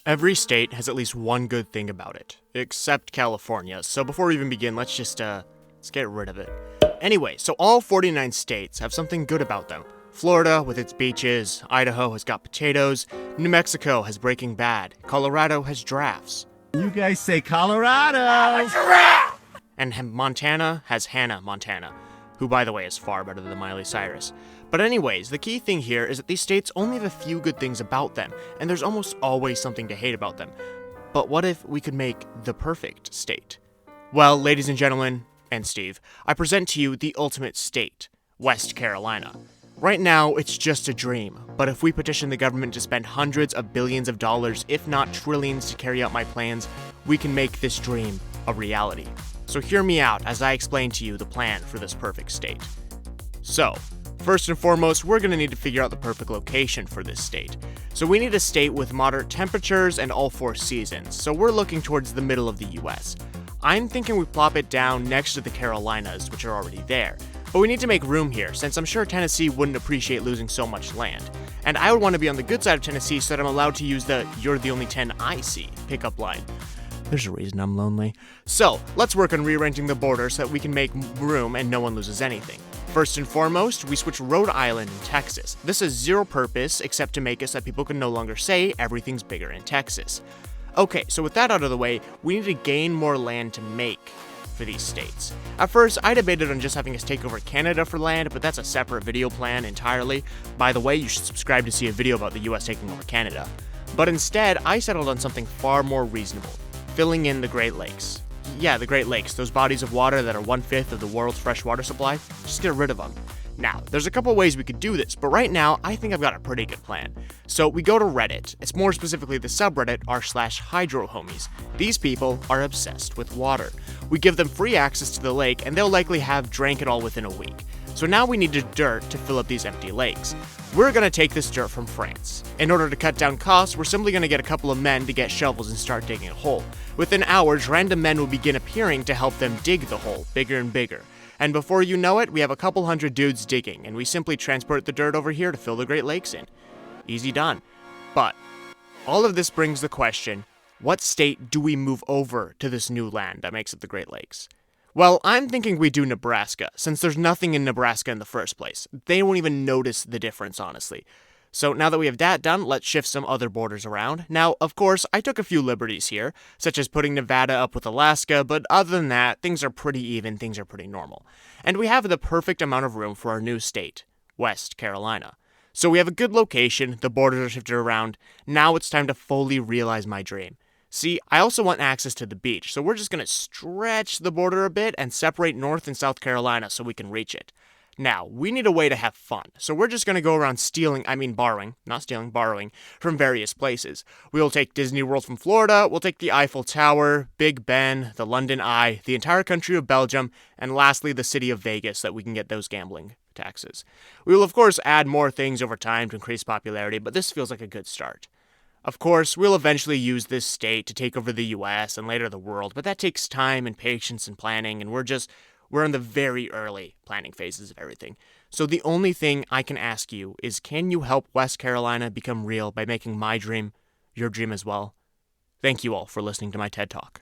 Every state has at least one good thing about it, except California. So before we even begin, let's get rid of it. Anyway, so all 49 states have something good about them. Florida with its beaches, Idaho has got potatoes, New Mexico has Breaking Bad, Colorado has drafts, You guys say Colorado! and Montana has Hannah Montana, who by the way is far better than Miley Cyrus. But anyways, the key thing here is that these states only have a few good things about them, and there's almost always something to hate about them. But what if we could make the perfect state? Well, ladies and gentlemen, and Steve, I present to you the ultimate state, West Carolina. Right now, it's just a dream, but if we petition the government to spend hundreds of billions of dollars, if not trillions, to carry out my plans, we can make this dream a reality. So hear me out as I explain to you the plan for this perfect state. So, first and foremost, we're going to need to figure out the perfect location for this state. So we need a state with moderate temperatures and all 4 seasons, so we're looking towards the middle of the US. I'm thinking we plop it down next to the Carolinas, which are already there. But we need to make room here, since I'm sure Tennessee wouldn't appreciate losing so much land. And I would want to be on the good side of Tennessee so that I'm allowed to use the "you're the only 10 I see" pickup line. There's a reason I'm lonely. So, let's work on rearranging the border so that we can make room and no one loses anything. First and foremost, we switch Rhode Island and Texas. This has zero purpose except to make it so that people can no longer say everything's bigger in Texas. Okay, so with that out of the way, we need to gain more land to make for these states. At first, I debated on just having us take over Canada for land, but that's a separate video plan entirely. By the way, you should subscribe to see a video about the US taking over Canada. But instead, I settled on something far more reasonable, filling in the Great Lakes. Yeah, the Great Lakes, those bodies of water that are 1/5 of the world's fresh water supply, just get rid of them. Now, there's a couple ways we could do this, but right now, I think I've got a pretty good plan. So we go to Reddit. It's more specifically the subreddit r/hydrohomies. These people are obsessed with water. We give them free access to the lake, and they'll likely have drank it all within a week. So now we need dirt to fill up these empty lakes. We're gonna take this dirt from France. In order to cut down costs, we're simply gonna get a couple of men to get shovels and start digging a hole. Within hours, random men will begin appearing to help them dig the hole bigger and bigger. And before you know it, we have a couple hundred dudes digging, and we simply transport the dirt over here to fill the Great Lakes in. Easy done. But all of this brings the question, what state do we move over to this new land that makes it the Great Lakes? Well, I'm thinking we do Nebraska, since there's nothing in Nebraska in the first place. They won't even notice the difference, honestly. So now that we have that done, let's shift some other borders around. Now, of course, I took a few liberties here, such as putting Nevada up with Alaska, but other than that, things are pretty even, things are pretty normal. And we have the perfect amount of room for our new state, West Carolina. So we have a good location, the borders are shifted around, now it's time to fully realize my dream. See, I also want access to the beach, so we're just going to stretch the border a bit and separate North and South Carolina so we can reach it. Now, we need a way to have fun, so we're just going to go around borrowing from various places. We'll take Disney World from Florida, we'll take the Eiffel Tower, Big Ben, the London Eye, the entire country of Belgium, and lastly the city of Vegas so that we can get those gambling taxes. We will of course add more things over time to increase popularity, but this feels like a good start. Of course, we'll eventually use this state to take over the US and later the world, but that takes time and patience and planning, and we're in the very early planning phases of everything. So the only thing I can ask you is, can you help West Carolina become real by making my dream your dream as well? Thank you all for listening to my TED Talk.